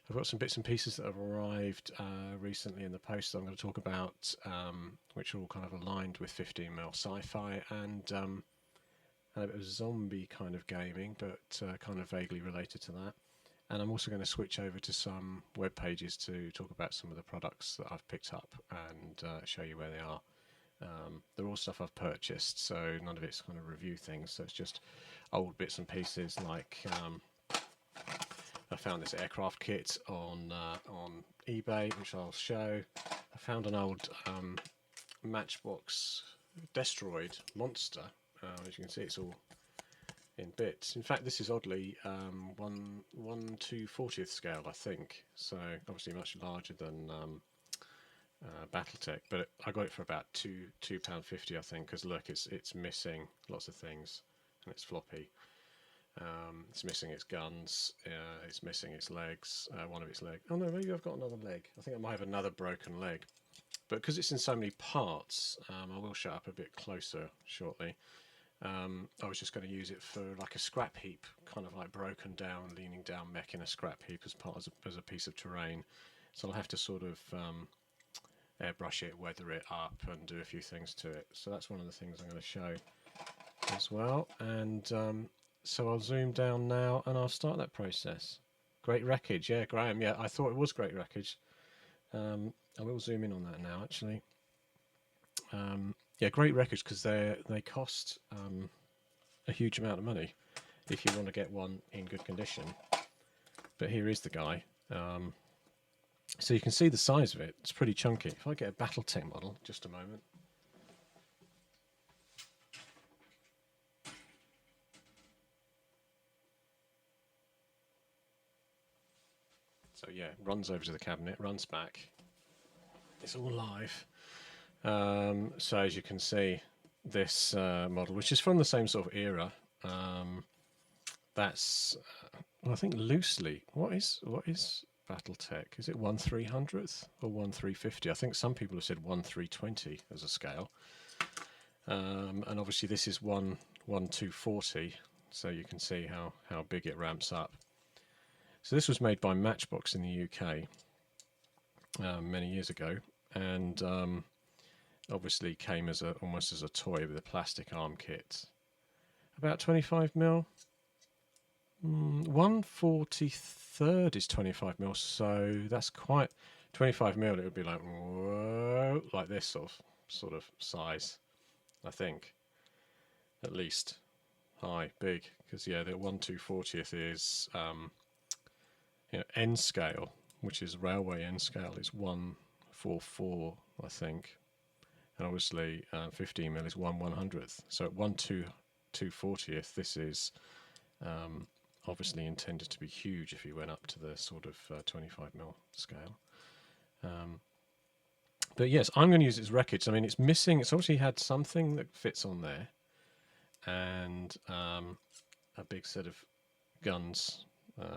I've got some bits and pieces that have arrived recently in the post that I'm going to talk about, which are all kind of aligned with 15mm Sci-Fi and a bit of zombie kind of gaming, but kind of vaguely related to that. And I'm also going to switch over to some web pages to talk about some of the products that I've picked up and show you where they are. They're all stuff I've purchased, so none of it's kind of review things. So it's just old bits and pieces. Like I found this aircraft kit on eBay, which I'll show. I found an old Matchbox Destroyed monster. As you can see, it's all in bits. In fact, this is oddly 1/240th scale, I think. So obviously much larger than BattleTech, but I got it for about £2.50, I think. Because look, it's missing lots of things, and it's floppy. It's missing its guns. It's missing its legs. One of its legs. Oh no, maybe I've got another leg. I think I might have another broken leg. But because it's in so many parts, I will show up a bit closer shortly. I was just going to use it for like a scrap heap, kind of like broken down, leaning down mech in a scrap heap as a piece of terrain. So I'll have to sort of airbrush it, weather it up, and do a few things to it. So that's one of the things I'm going to show as well. And so I'll zoom down now, and I'll start that process. Great wreckage, yeah, Graham. Yeah, I thought it was great wreckage. I will zoom in on that now, actually. Yeah, great wreckage because they cost a huge amount of money if you want to get one in good condition. But here is the guy. So you can see the size of it. It's pretty chunky. If I get a BattleTech model, just a moment. So yeah, runs over to the cabinet, runs back. It's all live. So as you can see, this model, which is from the same sort of era, that's well, I think loosely. What is BattleTech? Is it 1/300th or 1/350? I think some people have said 1/320 as a scale. And obviously this is 1/240, so you can see how big it ramps up. So this was made by Matchbox in the UK many years ago, and obviously came as almost as a toy with a plastic arm kit. About 25mm. 1/43 is 25mm, so that's quite 25mm. It would be like whoa, like this sort of size, I think, at least. High, big, because yeah, the 1/240th is N scale, which is railway N scale, is 1/44, I think, and obviously 15mm is 1/100th. So at 1/240th, this is obviously intended to be huge if you went up to the sort of 25mm scale. But yes, I'm going to use its wreckage. I mean, it's missing. It's obviously had something that fits on there, and a big set of guns.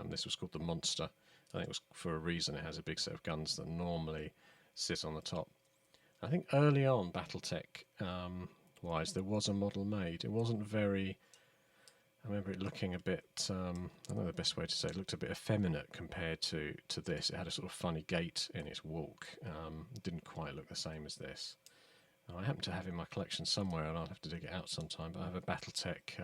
This was called the Monster. I think it was for a reason. It has a big set of guns that normally sit on the top. I think early on, BattleTech wise, there was a model made. It wasn't very. I remember it looking a bit. I don't know the best way to say it. It looked a bit effeminate compared to this. It had a sort of funny gait in its walk. It didn't quite look the same as this. I happen to have it in my collection somewhere, and I'll have to dig it out sometime. But I have a BattleTech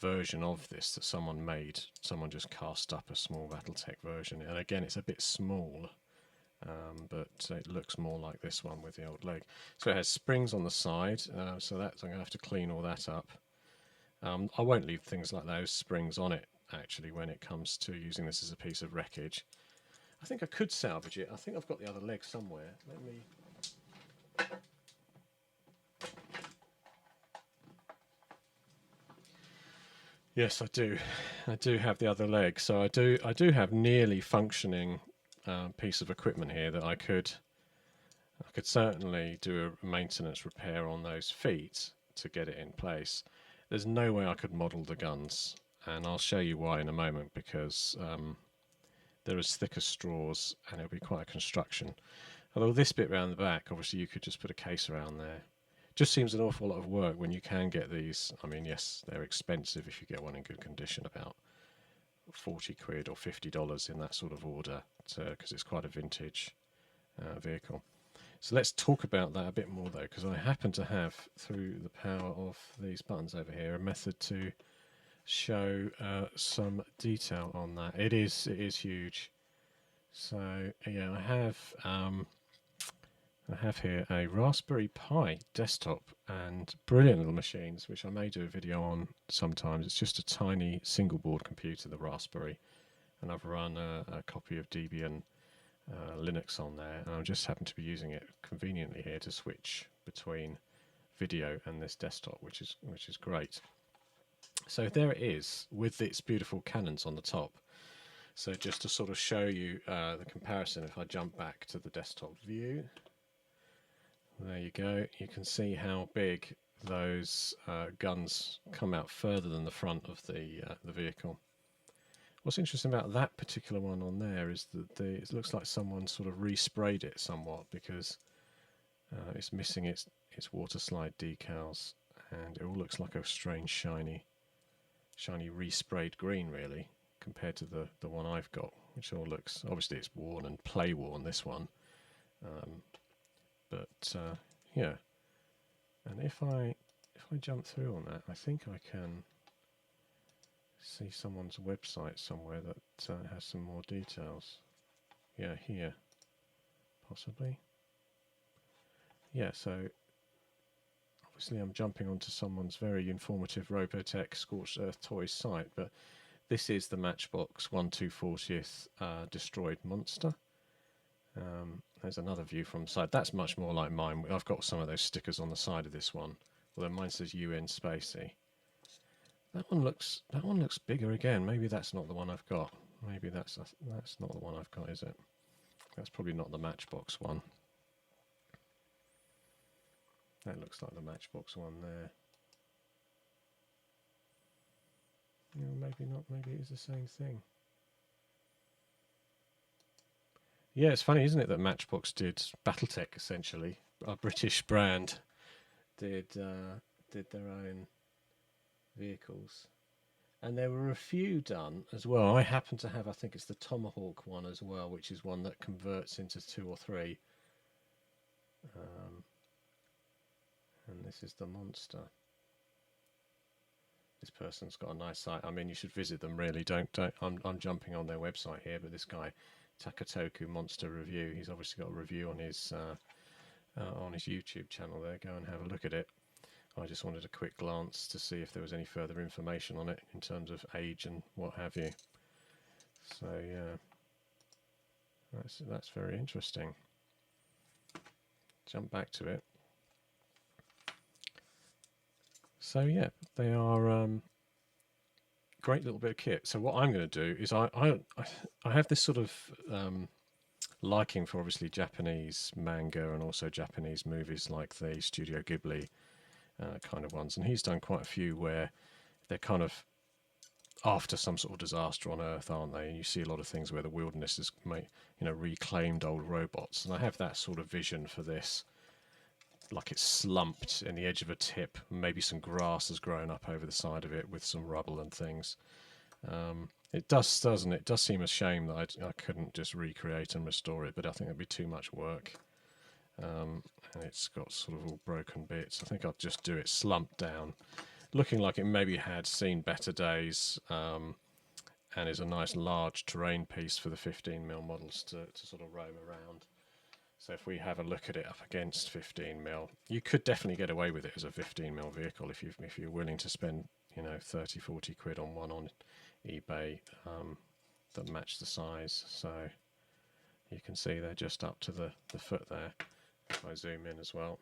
version of this that someone made. Someone just cast up a small BattleTech version, and again, it's a bit small. But it looks more like this one with the old leg. So it has springs on the side, so I'm going to have to clean all that up. I won't leave things like those springs on it, actually, when it comes to using this as a piece of wreckage. I think I could salvage it. I think I've got the other leg somewhere. Let me... Yes, I do. I do have the other leg. So I do have nearly functioning piece of equipment here that I could certainly do a maintenance repair on those feet to get it in place. There's no way I could model the guns, and I'll show you why in a moment, because they're as thick as straws and it'll be quite a construction. Although this bit around the back, obviously you could just put a case around there. Just seems an awful lot of work when you can get these. I mean, yes, they're expensive if you get one in good condition, about 40 quid or $50 in that sort of order, because it's quite a vintage vehicle. So let's talk about that a bit more though, because I happen to have, through the power of these buttons over here, a method to show some detail on that. It is huge. So yeah, I have here a Raspberry Pi desktop and brilliant little machines, which I may do a video on sometimes. It's just a tiny single board computer, the Raspberry, and I've run a copy of Debian Linux on there, and I just happen to be using it conveniently here to switch between video and this desktop, which is great. So there it is with its beautiful cannons on the top. So just to sort of show you the comparison, if I jump back to the desktop view, there you go. You can see how big those guns come out further than the front of the vehicle. What's interesting about that particular one on there is that it looks like someone sort of resprayed it somewhat, because it's missing its water slide decals, and it all looks like a strange shiny resprayed green, really, compared to the one I've got, which all looks, obviously it's worn and play worn, this one, but yeah. And if I jump through on that, I think I can see someone's website somewhere that has some more details. Yeah, here, possibly. Yeah, so obviously I'm jumping onto someone's very informative Robotech Scorched Earth Toys site, but this is the Matchbox 1/240th destroyed monster. There's another view from the side. That's much more like mine. I've got some of those stickers on the side of this one, although mine says UN Spacey. That one looks bigger again. Maybe that's not the one I've got. Maybe that's not the one I've got, is it? That's probably not the Matchbox one. That looks like the Matchbox one there. Yeah, maybe not. Maybe it is the same thing. Yeah, it's funny, isn't it, that Matchbox did BattleTech, essentially, a British brand, did their own vehicles, and there were a few done as well. I happen to have, I think it's the Tomahawk one as well, which is one that converts into 2 or 3. And this is the monster. This person's got a nice site. I mean, you should visit them, really. Don't. I'm jumping on their website here, but this guy, Takatoku Monster Review, he's obviously got a review on his YouTube channel there. Go and have a look at it. I just wanted a quick glance to see if there was any further information on it in terms of age and what have you. So yeah, that's very interesting. Jump back to it. So yeah, they are great little bit of kit. So what I'm going to do is I have this sort of liking for obviously Japanese manga and also Japanese movies like the Studio Ghibli kind of ones, and he's done quite a few where they're kind of after some sort of disaster on Earth, aren't they? And you see a lot of things where the wilderness has reclaimed old robots, and I have that sort of vision for this. Like it's slumped in the edge of a tip, maybe some grass has grown up over the side of it with some rubble and things. It does, doesn't it? It does seem a shame that I couldn't just recreate and restore it, but I think it'd be too much work. And it's got sort of all broken bits. I think I'll just do it slumped down, looking like it maybe had seen better days, and is a nice large terrain piece for the 15mm models to sort of roam around. So if we have a look at it up against 15mm, you could definitely get away with it as a 15mm vehicle if you're willing to spend 30-40 quid on one on eBay that match the size. So you can see they're just up to the foot there. If I zoom in as well,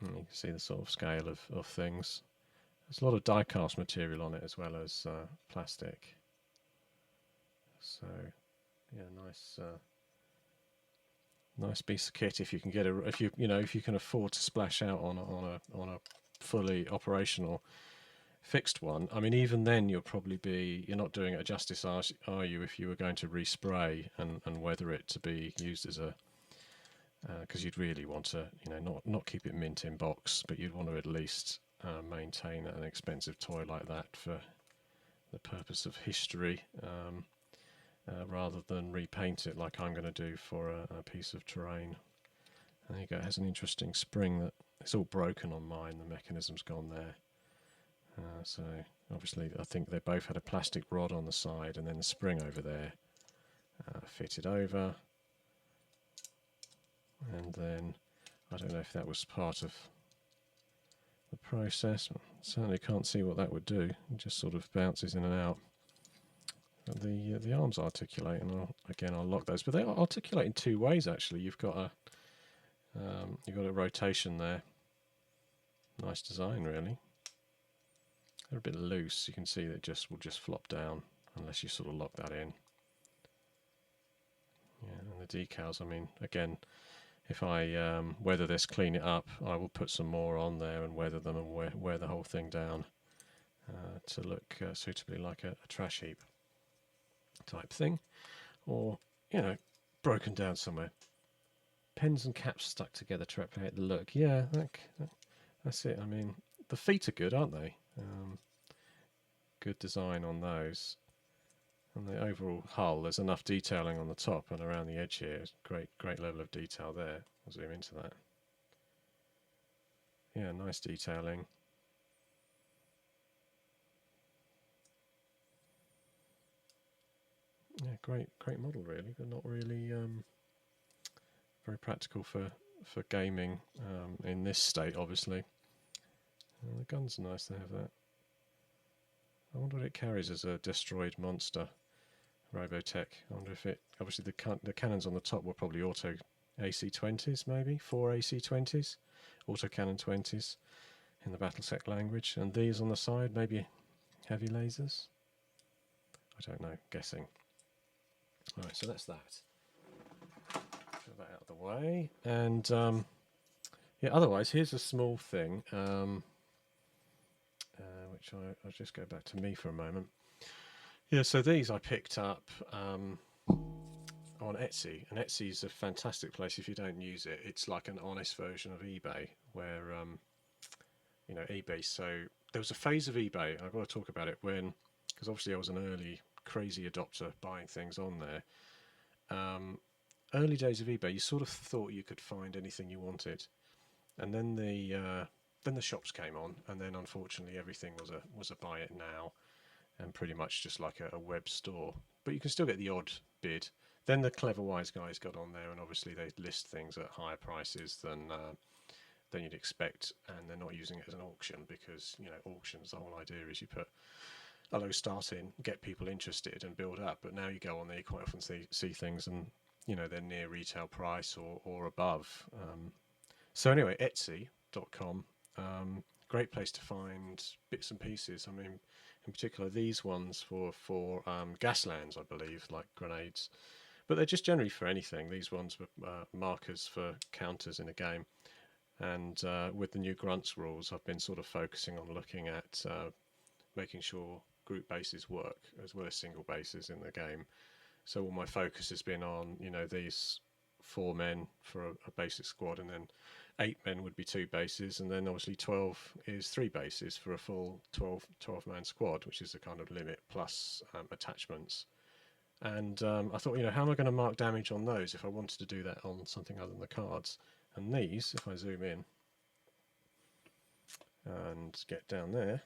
and you can see the sort of scale of things. There's a lot of die-cast material on it as well as plastic. So yeah, nice piece of kit if you can get if you can afford to splash out on a fully operational fixed one. I mean, even then you're not doing it a justice, are you, if you were going to respray and weather it to be used as a because you'd really want to not keep it mint in box, but you'd want to at least maintain an expensive toy like that for the purpose of history, rather than repaint it like I'm going to do for a piece of terrain. There you go, it has an interesting spring that it's all broken on mine, the mechanism's gone there. So obviously I think they both had a plastic rod on the side and then the spring over there fitted over, and then I don't know if that was part of the process. Certainly can't see what that would do. It just sort of bounces in and out. But the arms articulate, and I'll lock those. But they articulate in two ways actually. You've got a rotation there. Nice design really. They're a bit loose. You can see that will just flop down unless you sort of lock that in. Yeah, and the decals, I mean, again, if I weather this, clean it up, I will put some more on there and weather them and wear the whole thing down to look suitably like a trash heap type thing, or broken down somewhere. Pens and caps stuck together to replicate the look. Yeah, that's it. I mean, the feet are good, aren't they? Good design on those. And the overall hull, there's enough detailing on the top and around the edge here. Great level of detail there. I'll zoom into that. Yeah, nice detailing. Yeah, great model really, but not really very practical for gaming in this state, obviously. The guns are nice to have that. I wonder what it carries as a destroyed monster. Robotech. I wonder if it. Obviously, the cannons on the top were probably auto AC-20s, maybe 4 AC-20s, auto cannon 20s in the BattleTech language, and these on the side maybe heavy lasers. I don't know. Guessing. All right, so that's that. Put that out of the way, and yeah. Otherwise, here's a small thing, which I'll just go back to me for a moment. Yeah, so these I picked up on Etsy, and Etsy is a fantastic place if you don't use it. It's like an honest version of eBay, where eBay. So there was a phase of eBay, I've got to talk about it, because obviously I was an early crazy adopter buying things on there. Early days of eBay, you sort of thought you could find anything you wanted, and then the shops came on, and then unfortunately everything was a buy it now. And pretty much just like a web store, but you can still get the odd bid. Then the clever wise guys got on there, and obviously they list things at higher prices than you'd expect, and they're not using it as an auction, because auctions, the whole idea is you put a low start in, get people interested, and build up. But now you go on there, you quite often see things, and they're near retail price or above. So anyway, Etsy.com, great place to find bits and pieces. I mean, in particular these ones for gaslands, I believe, like grenades, but they're just generally for anything. These ones were markers for counters in a game, and with the new grunts rules, I've been sort of focusing on looking at making sure group bases work as well as single bases in the game. So all my focus has been on these 4 men for a basic squad, and then 8 men would be 2 bases, and then obviously 12 is 3 bases for a full 12-man squad, which is the kind of limit, plus attachments. And I thought, how am I going to mark damage on those if I wanted to do that on something other than the cards? And these, if I zoom in and get down there,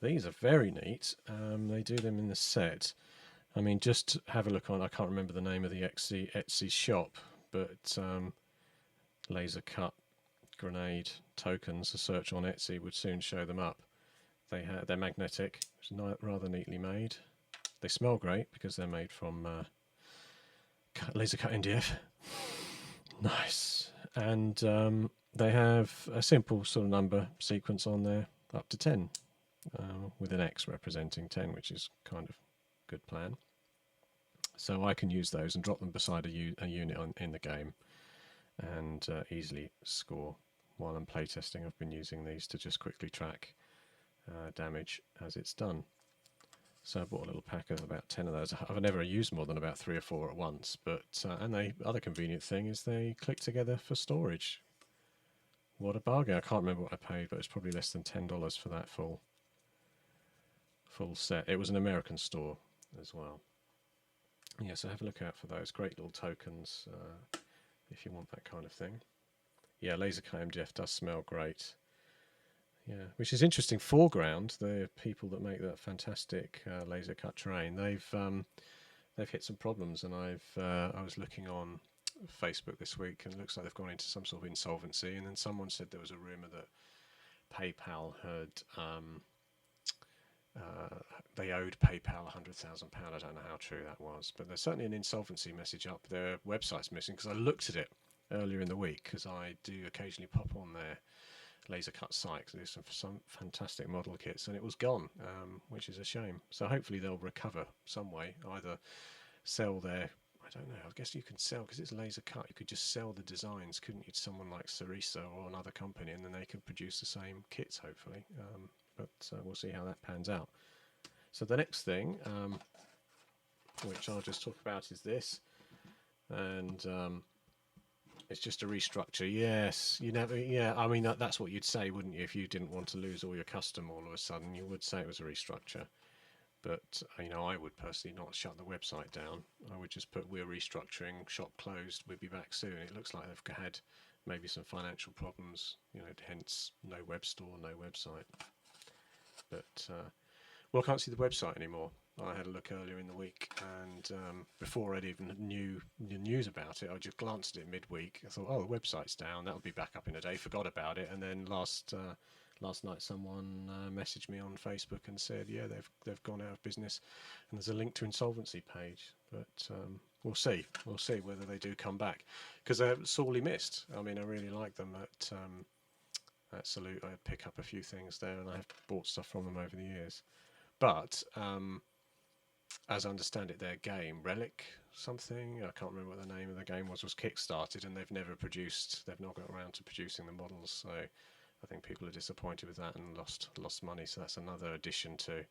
these are very neat. They do them in the set. I mean, just have a look on, I can't remember the name of the Etsy shop, but laser cut grenade tokens, a search on Etsy would soon show them up. They're magnetic, rather neatly made. They smell great because they're made from laser cut NDF. Nice. And they have a simple sort of number sequence on there, up to 10, with an X representing 10, which is kind of good plan. So I can use those and drop them beside a unit in the game, and easily score. While I'm playtesting, I've been using these to just quickly track damage as it's done. So I bought a little pack of about 10 of those. I've never used more than about 3 or 4 at once, but and the other convenient thing is they click together for storage What a bargain. I can't remember what I paid, but it's probably less than $10 for that full set. It was an American store as well. Yeah, so have a look out for those. Great little tokens if you want that kind of thing. Yeah, laser cut MDF does smell great. Yeah, which is interesting. Foreground, the people that make that fantastic laser cut terrain, they've hit some problems, and I was looking on Facebook this week, and it looks like they've gone into some sort of insolvency. And then someone said there was a rumor that PayPal had they owed PayPal £100,000. I don't know how true that was, but there's certainly an insolvency message up. Their website's missing, because I looked at it earlier in the week, because I do occasionally pop on their laser cut site. There's some fantastic model kits, and it was gone, which is a shame. So hopefully they'll recover some way. Either sell their, I don't know, I guess you can sell, because it's laser cut, you could just sell the designs, couldn't you, to someone like Sarisa or another company, and then they could produce the same kits, hopefully. But we'll see how that pans out. So the next thing, which I'll just talk about, is this, and it's just a restructure. Yes, you never. Yeah, I mean that's what you'd say, wouldn't you? If you didn't want to lose all your custom all of a sudden, you would say it was a restructure. But I would personally not shut the website down. I would just put, we're restructuring, shop closed, we'll be back soon. It looks like they've had maybe some financial problems, hence no web store, no website. But well, I can't see the website anymore. I had a look earlier in the week, and before I'd even knew the news about it, I just glanced at it midweek. I thought, oh, the website's down, that'll be back up in a day. Forgot about it, and then last night someone messaged me on Facebook and said, yeah, they've gone out of business, and there's a link to insolvency page. But we'll see whether they do come back, because they're sorely missed. I mean, I really like them at Salute. I pick up a few things there, and I have bought stuff from them over the years. But as I understand it, their game, Relic something, I can't remember what the name of the game was kickstarted, and they've not got around to producing the models. So I think people are disappointed with that and lost money. So that's another addition to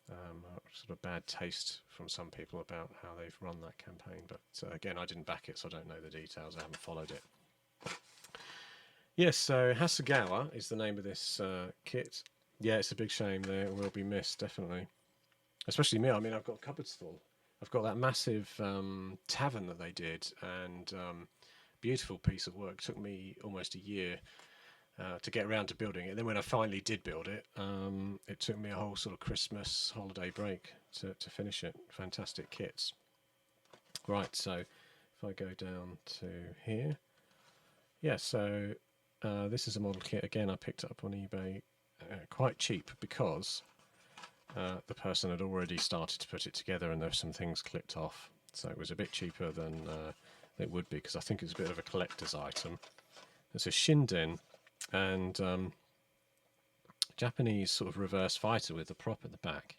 sort of bad taste from some people about how they've run that campaign. But again, I didn't back it, so I don't know the details. I haven't followed it. Yes, so Hasegawa is the name of this kit. Yeah, it's a big shame. They will be missed, definitely. Especially me. I mean, I've got cupboards full. I've got that massive tavern that they did, and beautiful piece of work. It took me almost a year to get around to building it. And then when I finally did build it, it took me a whole sort of Christmas holiday break to finish it. Fantastic kits. Right, so if I go down to here. Yeah, so this is a model kit. Again, I picked it up on eBay quite cheap, because the person had already started to put it together, and there were some things clipped off. So it was a bit cheaper than it would be, because I think it's a bit of a collector's item. It's a Shinden, and Japanese sort of reverse fighter with the prop at the back.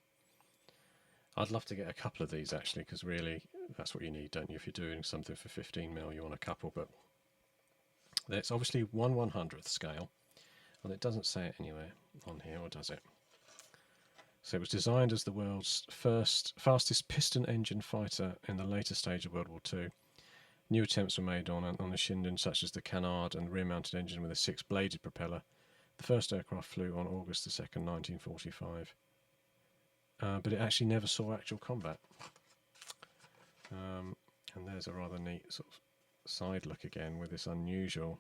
I'd love to get a couple of these, actually, because really that's what you need, don't you? If you're doing something for 15mm, you want a couple. But it's obviously 1/100th scale, and it doesn't say it anywhere on here, or does it? So it was designed as the world's fastest piston engine fighter in the later stage of World War II. New attempts were made on the Shinden, such as the canard and rear-mounted engine with a 6-bladed propeller. The first aircraft flew on August the 2nd, 1945. But it actually never saw actual combat. And there's a rather neat sort of side look again with this unusual,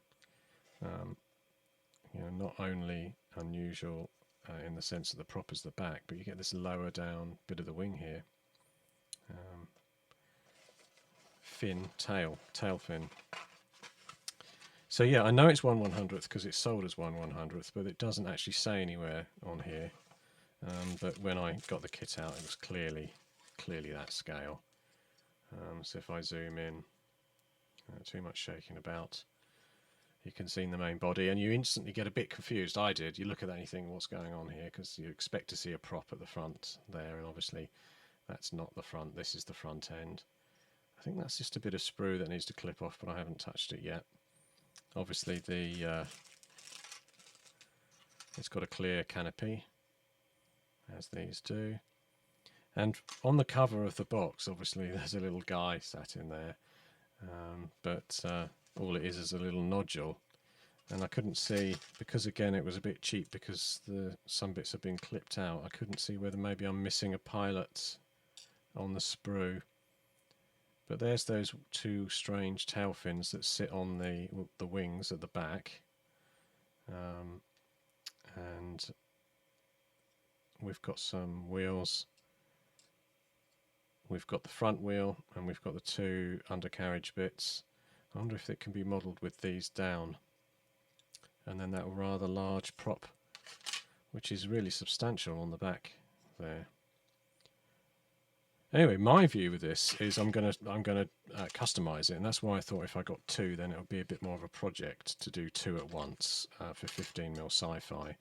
not only unusual in the sense that the prop is the back, but you get this lower down bit of the wing here. Tail fin. So yeah, I know it's 1/100th because it's sold as 1/100th, but it doesn't actually say anywhere on here. But when I got the kit out, it was clearly that scale. So if I zoom in, too much shaking about, you can see in the main body, and you instantly get a bit confused. I did. You look at that and you think, what's going on here? Because you expect to see a prop at the front there, and obviously that's not the front. This is the front end. I think that's just a bit of sprue that needs to clip off, but I haven't touched it yet. Obviously it's got a clear canopy, as these do. And on the cover of the box, obviously there's a little guy sat in there, but all it is a little nodule, and I couldn't see, because again it was a bit cheap because some bits have been clipped out. I couldn't see whether maybe I'm missing a pilot on the sprue. But there's those two strange tail fins that sit on the wings at the back, and we've got some wheels. We've got the front wheel and we've got the two undercarriage bits. I wonder if it can be modelled with these down. And then that rather large prop, which is really substantial on the back there. Anyway, my view with this is I'm gonna customize it, and that's why I thought if I got two, then it would be a bit more of a project to do two at once for 15mm Sci-Fi.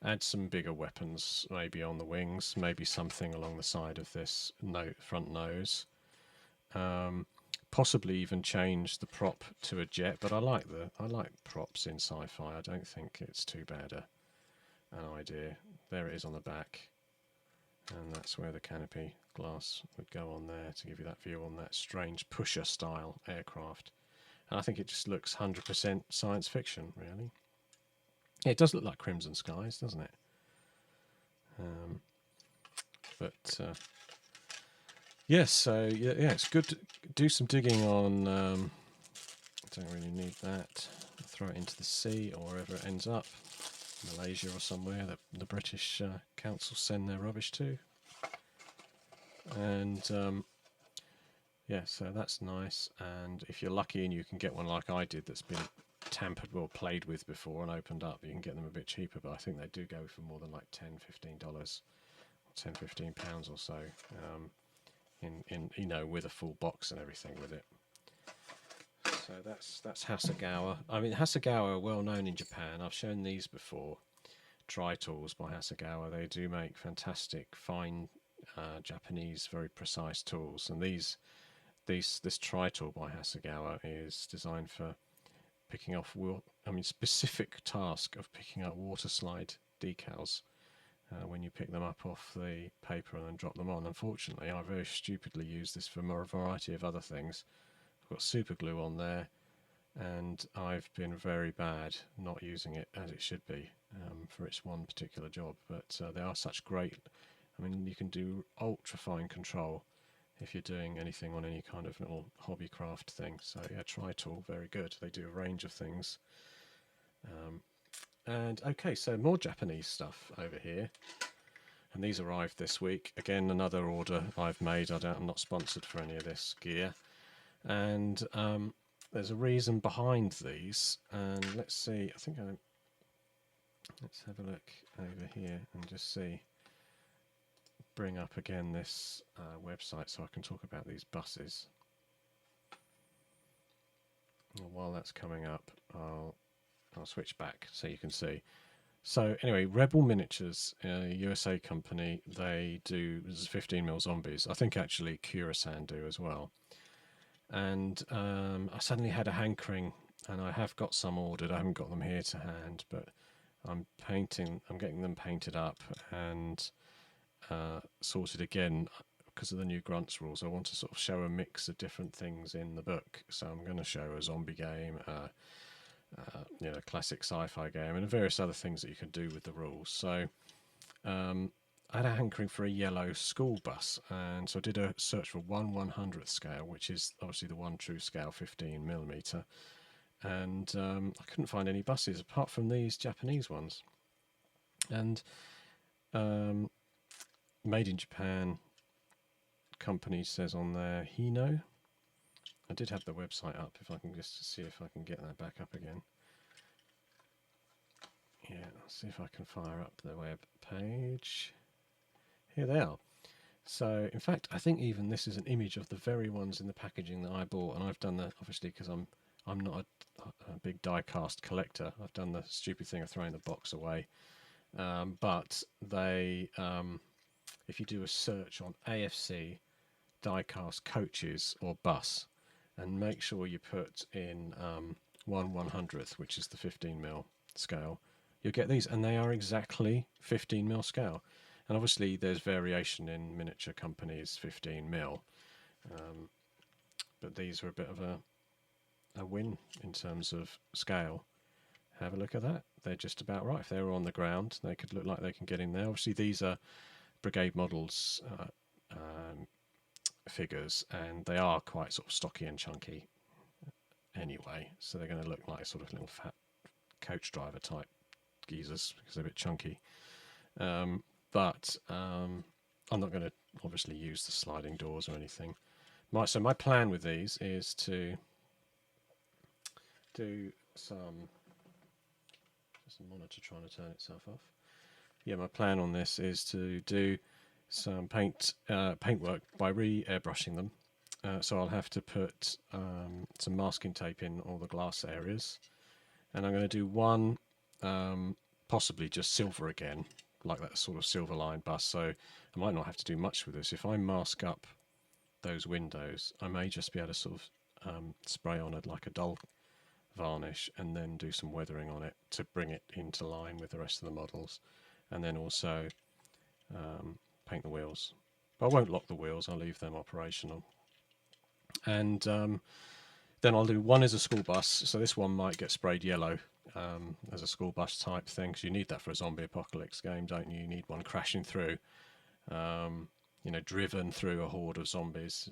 Add some bigger weapons, maybe on the wings, maybe something along the side of this front nose. Possibly even change the prop to a jet, but I like props in Sci-Fi. I don't think it's too bad an idea. There it is on the back, and that's where the canopy glass would go on there to give you that view on that strange pusher style aircraft. And I think it just looks 100% science fiction, really. Yeah, it does look like Crimson Skies, doesn't it? Yes, so yeah, it's good to do some digging on. I don't really need that. I'll throw it into the sea or wherever it ends up, Malaysia or somewhere that the British council send their rubbish to. And yeah, so that's nice. And if you're lucky and you can get one like I did that's been tampered or played with before and opened up, you can get them a bit cheaper, but I think they do go for more than like $10-15 or £10-15 or so, in you know, with a full box and everything with it. So that's Hasegawa. I mean, Hasegawa are well known in Japan. I've shown these before. Tri-tools by Hasegawa. They do make fantastic, fine Japanese, very precise tools. And this tri-tool by Hasegawa is designed for picking off specific task of picking up water slide decals when you pick them up off the paper and then drop them on. Unfortunately, I very stupidly used this for a variety of other things. I've got super glue on there, and I've been very bad not using it as it should be for its one particular job. But they are such great. I mean, you can do ultra fine control if you're doing anything on any kind of little hobby craft thing. So yeah, Tri-tool, very good. They do a range of things. And okay, so more Japanese stuff over here. And these arrived this week. Again, another order I've made. I'm not sponsored for any of this gear. And there's a reason behind these. And let's see, let's have a look over here and just see. Bring up again this website so I can talk about these buses. And while that's coming up, I'll switch back so you can see. So anyway, Rebel Miniatures, a USA company, they do 15mm zombies. I think actually Kurasan do as well. And I suddenly had a hankering, and I have got some ordered. I haven't got them here to hand, but I'm getting them painted up and sorted again because of the new grunts rules. I want to sort of show a mix of different things in the book. So I'm going to show a zombie game, classic sci-fi game, and various other things that you can do with the rules. So I had a hankering for a yellow school bus, and so I did a search for 1/100th scale, which is obviously the one true scale, 15mm, and I couldn't find any buses apart from these Japanese ones. And made in Japan company says on there Hino. I did have the website up, if I can just see if I can get that back up again. Yeah, let's see if I can fire up the web page. Here they are. So in fact, I think even this is an image of the very ones in the packaging that I bought, and I've done that obviously because I'm not a big die cast collector. I've done the stupid thing of throwing the box away. But they if you do a search on AFC diecast coaches or bus, and make sure you put in 1/100th, which is the 15mm scale, you'll get these, and they are exactly 15mm scale. And obviously there's variation in miniature companies 15mm, but these are a bit of a win in terms of scale. have a look at that. They're just about right. If they were on the ground, they could look like they can get in there. Obviously, these are Brigade models figures, and they are quite sort of stocky and chunky anyway, so they're going to look like sort of little fat coach driver type geezers because they're a bit chunky. But I'm not going to obviously use the sliding doors or anything. So my plan with these is to do some... Just the monitor trying to turn itself off. Yeah, my plan on this is to do some paintwork by re-airbrushing them. So I'll have to put some masking tape in all the glass areas, and I'm going to do one possibly just silver again, like that sort of silver line bus. So I might not have to do much with this. If I mask up those windows, I may just be able to sort of spray on it like a dull varnish and then do some weathering on it to bring it into line with the rest of the models, and then also paint the wheels. But I won't lock the wheels, I'll leave them operational. And then I'll do one as a school bus, so this one might get sprayed yellow as a school bus type thing, because you need that for a zombie apocalypse game, don't you? You need one crashing through, you know, driven through a horde of zombies.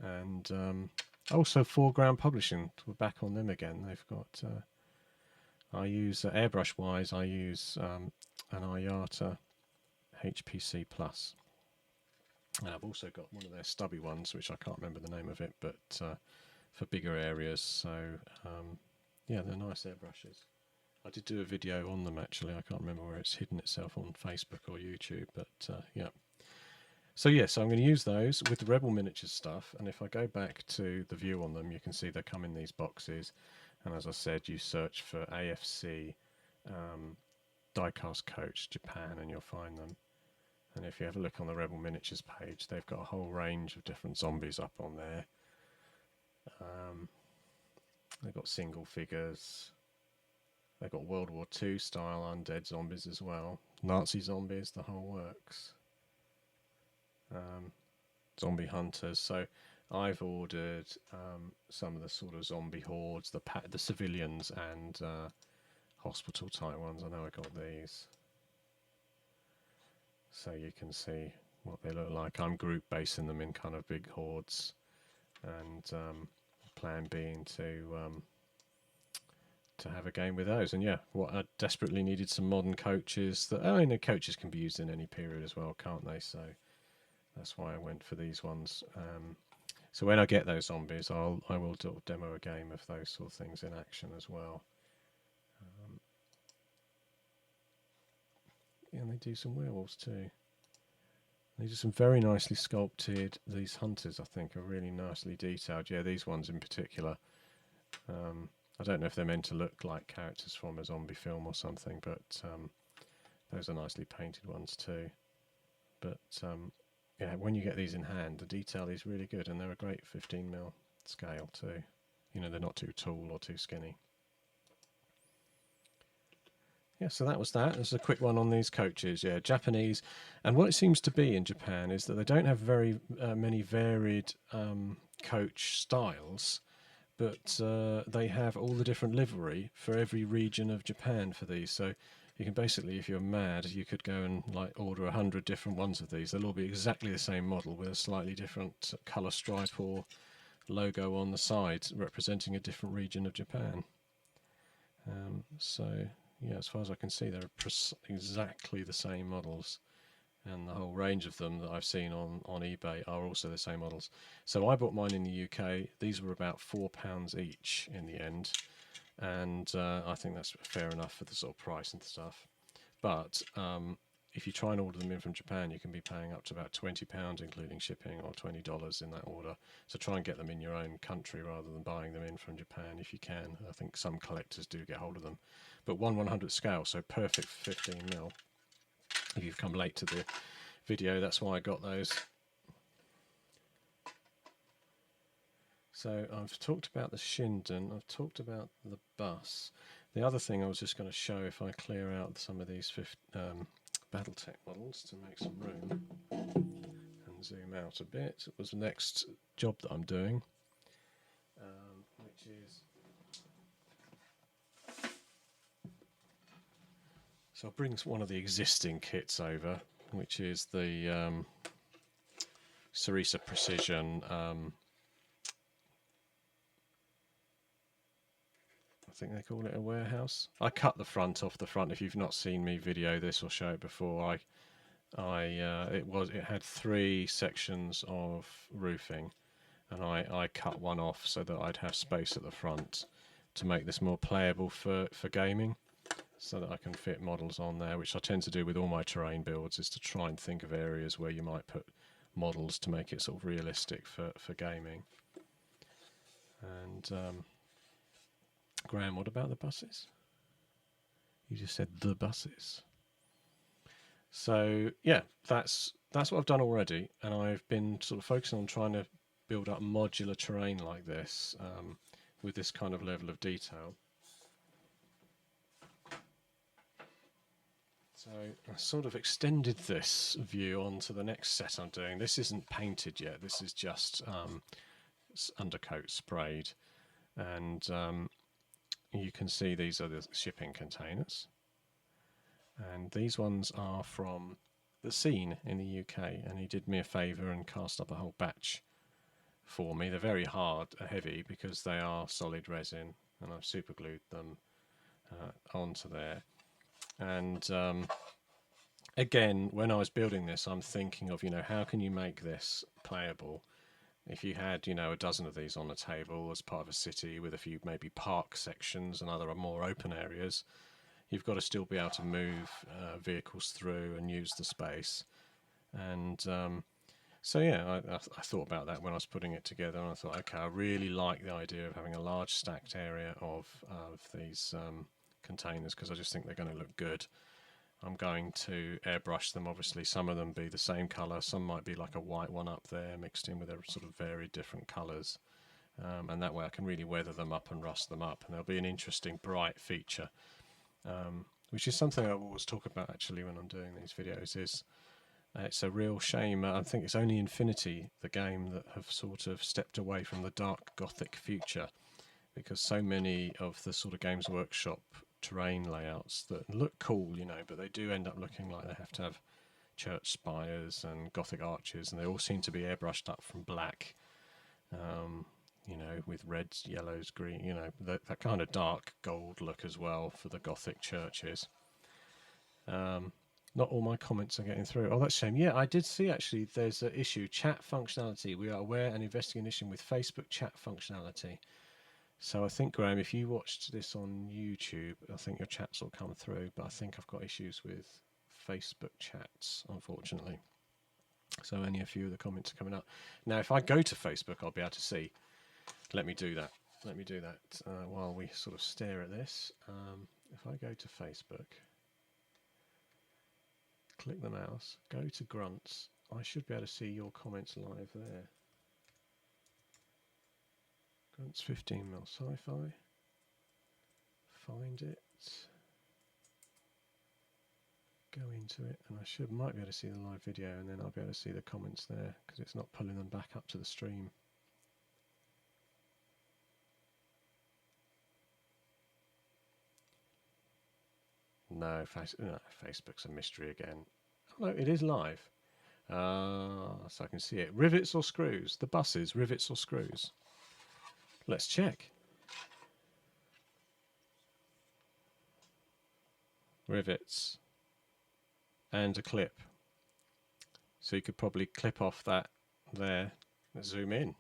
And also Foreground Publishing, we're back on them again. They've got, I use, airbrush wise, I use an Ayata HPC Plus. And I've also got one of their stubby ones, which I can't remember the name of it, but for bigger areas. So yeah, they're nice airbrushes. I did do a video on them actually. I can't remember where it's hidden itself on Facebook or YouTube, but yeah. So yeah, so I'm going to use those with the Rebel Miniatures stuff, and if I go back to the view on them, you can see they come in these boxes, and as I said, you search for AFC diecast coach Japan and you'll find them. And if you have a look on the Rebel Miniatures page, they've got a whole range of different zombies up on there. They've got single figures, they've got World War II style undead zombies as well, Nazi zombies, the whole works. Zombie hunters. So I've ordered some of the sort of zombie hordes, the civilians and hospital type ones. I know I got these, so you can see what they look like. I'm group basing them in kind of big hordes, and plan being to have a game with those. And yeah, what I desperately needed some modern coaches. That, I mean, coaches can be used in any period as well, can't they? So that's why I went for these ones. So when I get those zombies, I will demo a game of those sort of things in action as well. And they do some werewolves too. They do some very nicely sculpted. These hunters, I think, are really nicely detailed. Yeah, these ones in particular. I don't know if they're meant to look like characters from a zombie film or something, but those are nicely painted ones too. But yeah, when you get these in hand, the detail is really good, and they're a great 15mm scale too. You know, they're not too tall or too skinny. Yeah, so that was that. There's a quick one on these coaches. Yeah, Japanese. And what it seems to be in Japan is that they don't have very many varied coach styles, but they have all the different livery for every region of Japan for these. So you can basically, if you're mad, you could go and like order 100 different ones of these. They'll all be exactly the same model with a slightly different colour stripe or logo on the sides representing a different region of Japan. So yeah, as far as I can see, they're exactly the same models, and the whole range of them that I've seen on eBay are also the same models. So I bought mine in the UK. These were about £4 each in the end, and I think that's fair enough for the sort of price and stuff. But if you try and order them in from Japan, you can be paying up to about £20 including shipping, or $20 in that order. So try and get them in your own country rather than buying them in from Japan if you can. I think some collectors do get hold of them. But 1/100th scale, so perfect for 15mm. If you've come late to the video, that's why I got those. So I've talked about the Shinden, I've talked about the bus. The other thing I was just going to show, if I clear out some of these Battletech models to make some room and zoom out a bit, it was the next job that I'm doing, which is So I'll bring one of the existing kits over, which is the Cerisa Precision. I think they call it a warehouse. I cut the front off the front. If you've not seen me video this or show it before, it had 3 sections of roofing, and I cut one off so that I'd have space at the front to make this more playable for gaming, so that I can fit models on there, which I tend to do with all my terrain builds, is to try and think of areas where you might put models to make it sort of realistic for gaming. And Graham, what about the buses? You just said the buses. So yeah, that's what I've done already, and I've been sort of focusing on trying to build up modular terrain like this, with this kind of level of detail. So I sort of extended this view onto the next set I'm doing. This isn't painted yet, this is just undercoat sprayed, and you can see these are the shipping containers, and these ones are from the Scene in the UK, and he did me a favour and cast up a whole batch for me. They're very hard, heavy, because they are solid resin, and I've super glued them onto there. And again, when I was building this, I'm thinking of, how can you make this playable? If you had, a dozen of these on a table as part of a city with a few maybe park sections and other more open areas, you've got to still be able to move vehicles through and use the space. And so yeah, I thought about that when I was putting it together, and I thought, okay, I really like the idea of having a large stacked area of these containers, because I just think they're going to look good. I'm going to airbrush them. Obviously, some of them be the same colour, some might be like a white one up there mixed in with a sort of very different colours, and that way I can really weather them up and rust them up, and there'll be an interesting bright feature, which is something I always talk about actually when I'm doing these videos. Is it's a real shame. I think it's only Infinity, the game, that have sort of stepped away from the dark gothic future, because so many of the sort of Games Workshop terrain layouts that look cool, but they do end up looking like they have to have church spires and gothic arches, and they all seem to be airbrushed up from black, with reds, yellows, green, that kind of dark gold look as well for the gothic churches. Not all my comments are getting through. Oh, that's a shame. Yeah, I did see actually there's an issue, chat functionality. We are aware and investigating an issue with Facebook chat functionality. So I think, Graham, if you watched this on YouTube, I think your chats will come through, but I think I've got issues with Facebook chats, unfortunately. So only a few of the comments are coming up. Now, if I go to Facebook, I'll be able to see. Let me do that. While we sort of stare at this. If I go to Facebook, click the mouse, go to Grunts, I should be able to see your comments live there. Grunts 15mm SCIFI. Find it. Go into it, and I might be able to see the live video, and then I'll be able to see the comments there, because it's not pulling them back up to the stream. No, Facebook's a mystery again. Oh, no, it is live. So I can see it. Rivets or screws? The buses, rivets or screws? Let's check. Rivets. And a clip. So you could probably clip off that there. Let's zoom in.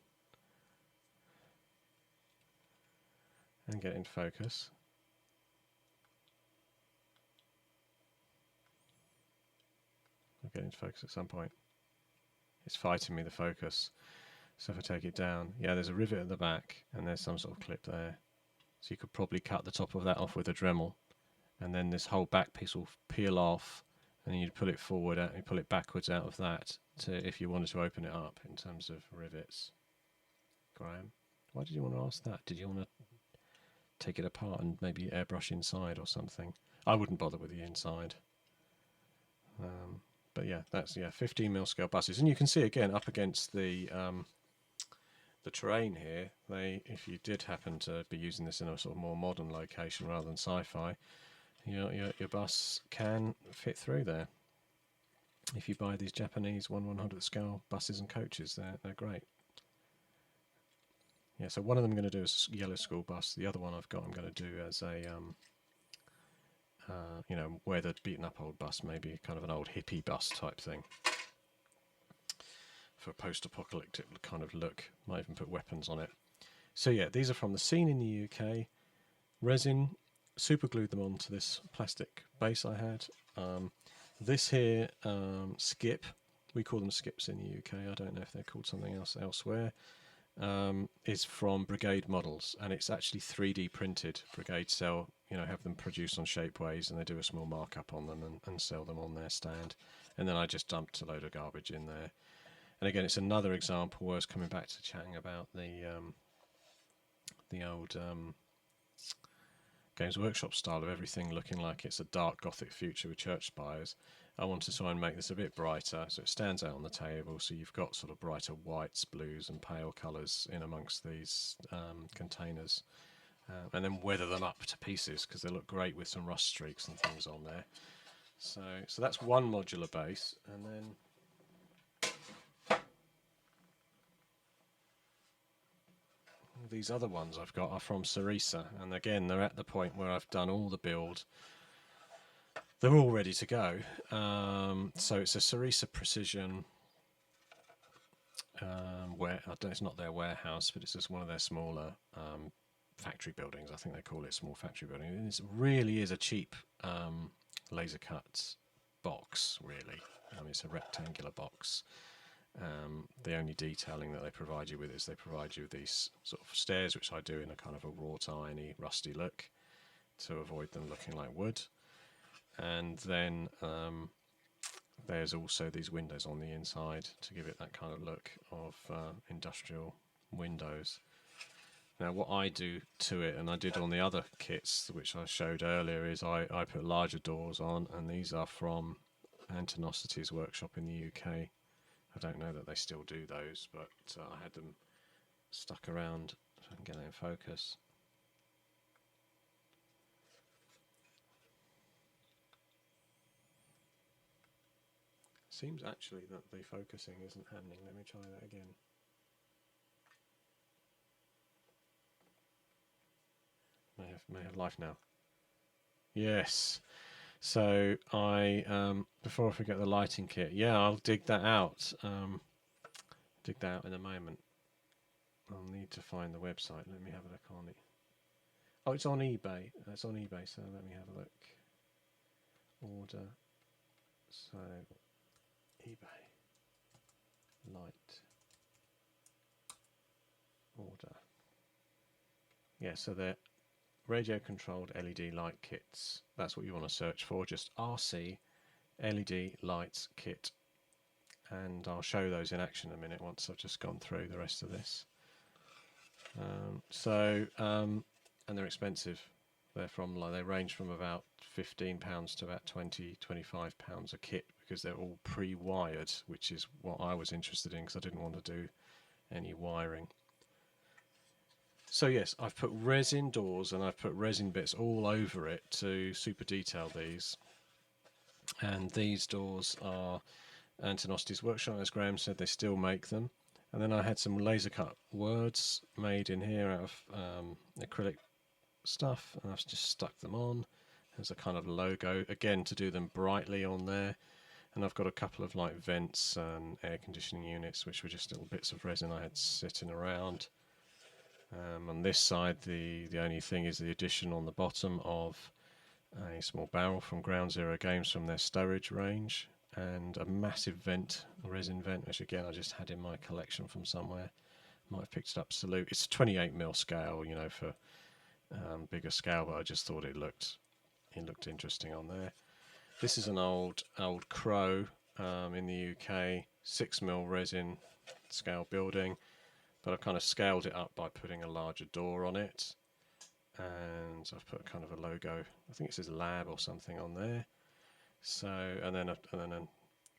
And get in focus. I'll get into focus at some point. It's fighting me, the focus. So if I take it down, yeah, there's a rivet at the back, and there's some sort of clip there. So you could probably cut the top of that off with a Dremel, and then this whole back piece will peel off, and then you'd pull it forward, and you pull it backwards out of that, if you wanted to open it up in terms of rivets. Graham, why did you want to ask that? Did you want to take it apart and maybe airbrush inside or something? I wouldn't bother with the inside. But yeah, that's 15mm scale buses, and you can see again up against the terrain here. If you did happen to be using this in a sort of more modern location rather than sci-fi, your bus can fit through there. If you buy these Japanese 1/100th scale buses and coaches, they're great. Yeah, so one of them I'm going to do as a yellow school bus. The other one I'm going to do as a weathered, beaten up old bus, maybe kind of an old hippie bus type thing for a post-apocalyptic kind of look. Might even put weapons on it. So yeah, these are from the scene in the UK. Resin, super glued them onto this plastic base I had. This here, skip, we call them skips in the UK. I don't know if they're called something else elsewhere. Is from Brigade Models, and it's actually 3D printed. Brigade sell, have them produced on Shapeways, and they do a small markup on them and sell them on their stand. And then I just dumped a load of garbage in there. And again, it's another example where I was coming back to chatting about the old Games Workshop style of everything looking like it's a dark Gothic future with church spires. I wanted to try and make this a bit brighter so it stands out on the table, so you've got sort of brighter whites, blues and pale colours in amongst these containers, and then weather them up to pieces because they look great with some rust streaks and things on there. So that's one modular base, and then these other ones I've got are from Sarisa, and again they're at the point where I've done all the build. They're all ready to go. So it's a Sarisa Precision it's not their warehouse, but it's just one of their smaller factory buildings. I think they call it small factory building. And it really is a cheap laser cut box, really. It's a rectangular box. The only detailing that they provide you with is they provide you with these sort of stairs, which I do in a kind of a wrought irony, rusty look to avoid them looking like wood. And then there's also these windows on the inside to give it that kind of look of industrial windows. Now what I do to it, and I did on the other kits which I showed earlier, is I put larger doors on, and these are from Antonosity's workshop in the UK. I don't know that they still do those, but I had them stuck around so I can get it in focus. Seems actually that the focusing isn't happening. Let me try that again. May have life now. Yes. So I before I forget the lighting kit, yeah, I'll dig that out. Dig that out in a moment. I'll need to find the website. Let me have a look on it. Oh, it's on eBay. It's on eBay. So let me have a look. Order. So eBay. Light. Order. Yeah, so they're radio controlled LED light kits. That's what you want to search for. Just RC LED lights kit. And I'll show those in action in a minute once I've just gone through the rest of this. And they're expensive. They range from about £15 to about £20-25 a kit, because they're all pre-wired, which is what I was interested in because I didn't want to do any wiring. So yes, I've put resin doors and I've put resin bits all over it to super detail these. And these doors are Antonosity's workshop, as Graham said, they still make them. And then I had some laser cut words made in here out of acrylic stuff, and I've just stuck them on as a kind of logo, again to do them brightly on there. And I've got a couple of like vents and air conditioning units, which were just little bits of resin I had sitting around. On this side, the only thing is the addition on the bottom of a small barrel from Ground Zero Games from their storage range, and a massive vent, a resin vent, which again I just had in my collection from somewhere. Might have picked it up Salute. It's 28mm scale, for bigger scale, but I just thought it looked interesting on there. This is an old Crow in the UK, 6mm resin scale building, but I've kind of scaled it up by putting a larger door on it, and I've put kind of a logo. I think it says Lab or something on there. So and then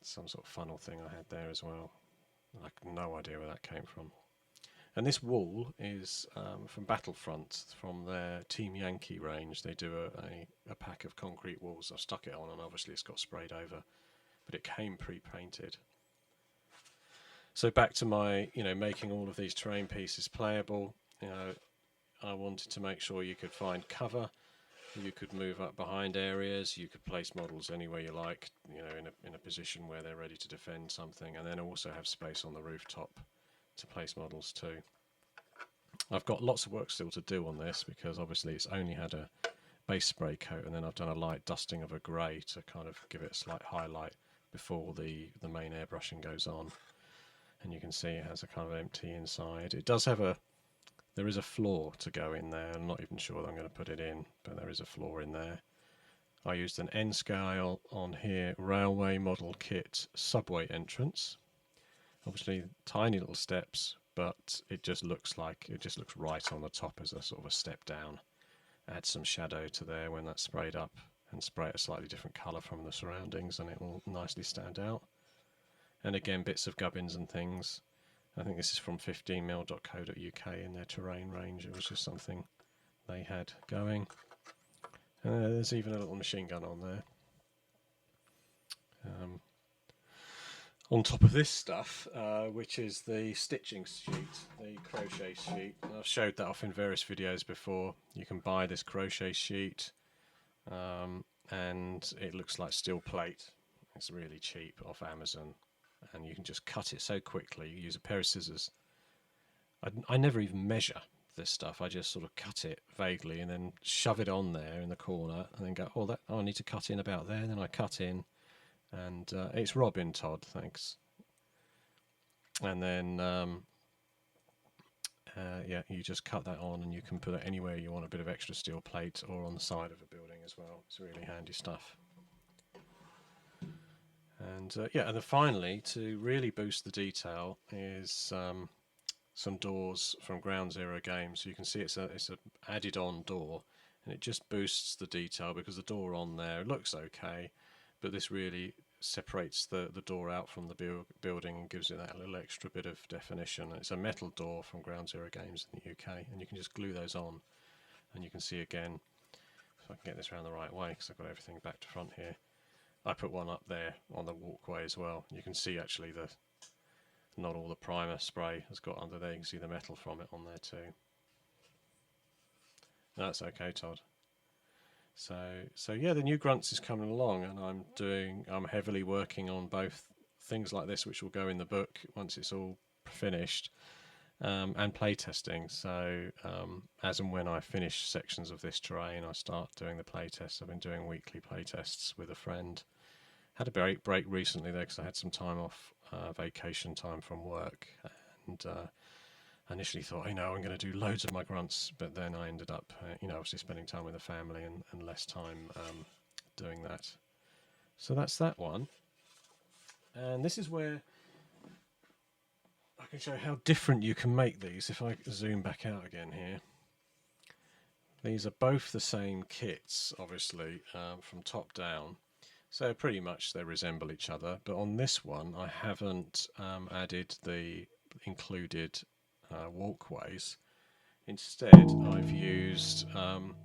some sort of funnel thing I had there as well. I have no idea where that came from. And this wall is from Battlefront, from their Team Yankee range. They do a pack of concrete walls. I've stuck it on, and obviously it's got sprayed over, but it came pre-painted. So back to my, making all of these terrain pieces playable. I wanted to make sure you could find cover, you could move up behind areas, you could place models anywhere you like, in a position where they're ready to defend something, and then also have space on the rooftop to place models too. I've got lots of work still to do on this because obviously it's only had a base spray coat, and then I've done a light dusting of a grey to kind of give it a slight highlight before the main airbrushing goes on. And you can see it has a kind of empty inside. It does have there is a floor to go in there. I'm not even sure that I'm going to put it in, but there is a floor in there. I used an N-scale on here, railway model kit subway entrance. Obviously tiny little steps, but it just looks right on the top as a sort of a step down. Add some shadow to there when that's sprayed up, and spray it a slightly different colour from the surroundings, and it will nicely stand out. And again, bits of gubbins and things. I think this is from 15mm.co.uk in their terrain range. It was just something they had going. There's even a little machine gun on there. On top of this stuff, which is the stitching sheet, the crochet sheet. I've showed that off in various videos before. You can buy this crochet sheet, and it looks like steel plate. It's really cheap off Amazon, and you can just cut it so quickly. You use a pair of scissors. I never even measure this stuff. I just sort of cut it vaguely and then shove it on there in the corner, and then go, I need to cut in about there. And then I cut in, and it's Robin Todd, thanks. And then you just cut that on, and you can put it anywhere you want, a bit of extra steel plate, or on the side of a building as well. It's really handy stuff. And and then finally, to really boost the detail, is some doors from Ground Zero Games. So you can see it's a added on door, and it just boosts the detail because the door on there looks okay, but this really separates the door out from the building and gives it that little extra bit of definition. It's a metal door from Ground Zero Games in the UK, and you can just glue those on, and you can see again, if I can get this around the right way because I've got everything back to front here. I put one up there on the walkway as well. You can see actually not all the primer spray has got under there. You can see the metal from it on there too. That's okay, Todd. So yeah, the new Grunts is coming along, and I'm heavily working on both things like this, which will go in the book once it's all finished, and playtesting. So as and when I finish sections of this terrain, I start doing the playtests. I've been doing weekly playtests with a friend. Had a break recently there because I had some time off, vacation time from work, and I initially thought, I'm going to do loads of my grunts, but then I ended up, obviously spending time with the family and less time doing that. So that's that one. And this is where I can show how different you can make these. If I zoom back out again here. These are both the same kits, obviously, from top down. So pretty much they resemble each other. But on this one, I haven't added the included walkways. Instead, I've used another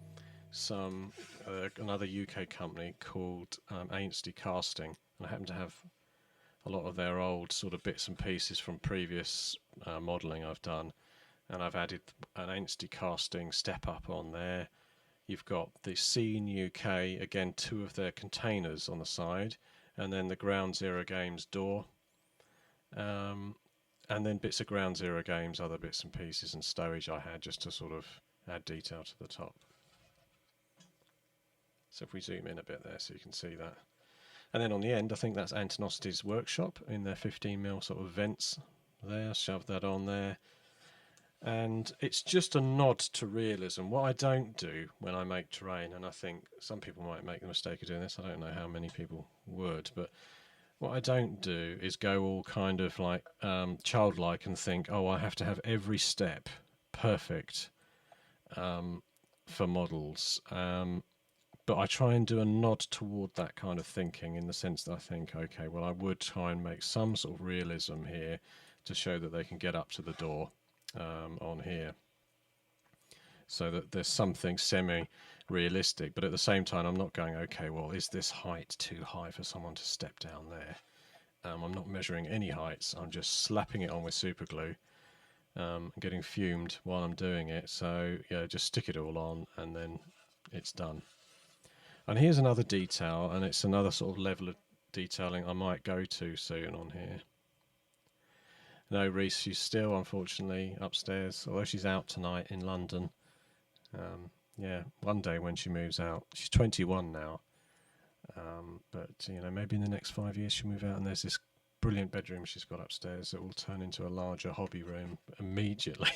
UK company called Ainsty Casting. And I happen to have a lot of their old sort of bits and pieces from previous modelling I've done, and I've added an Ainsty Casting step up on there. You've got the Scene UK, again 2 of their containers on the side, and then the Ground Zero Games door, and then bits of Ground Zero Games, other bits and pieces and stowage I had just to sort of add detail to the top. So if we zoom in a bit there so you can see that. And then on the end, I think that's Antonosity's workshop in their 15mm sort of vents there. Shove that on there. And it's just a nod to realism. What I don't do when I make terrain, and I think some people might make the mistake of doing this, I don't know how many people would, but what I don't do is go all kind of like childlike and think, I have to have every step perfect for models. But I try and do a nod toward that kind of thinking, in the sense that I think, okay, well, I would try and make some sort of realism here to show that they can get up to the door. on here, so that there's something semi-realistic, but at the same time I'm not going, okay, well, is this height too high for someone to step down there? I'm not measuring any heights, I'm just slapping it on with super glue, getting fumed while I'm doing it. So yeah, just stick it all on and then it's done. And here's another detail, and it's another sort of level of detailing I might go to soon on here. No, Reese, she's still unfortunately upstairs, although she's out tonight in London. Yeah, one day when she moves out. She's 21 now, but you know, maybe in the next 5 years she'll move out, and there's this brilliant bedroom she's got upstairs that will turn into a larger hobby room immediately.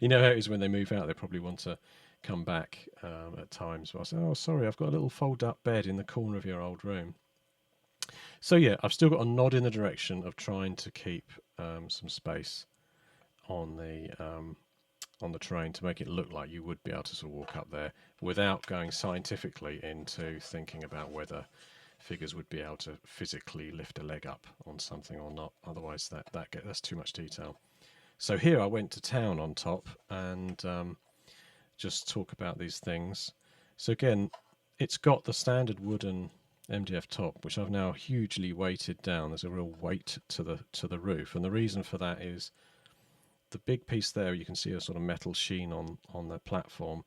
You know how it is when they move out, they probably want to come back at times. But I say, oh, sorry, I've got a little fold-up bed in the corner of your old room. So yeah, I've still got a nod in the direction of trying to keep some space on the terrain to make it look like you would be able to sort of walk up there without going scientifically into thinking about whether figures would be able to physically lift a leg up on something or not. Otherwise, that's too much detail. So here I went to town on top and just talk about these things. So again, it's got the standard wooden MDF top, which I've now hugely weighted down. There's a real weight to the roof, and the reason for that is the big piece there. You can see a sort of metal sheen on the platform.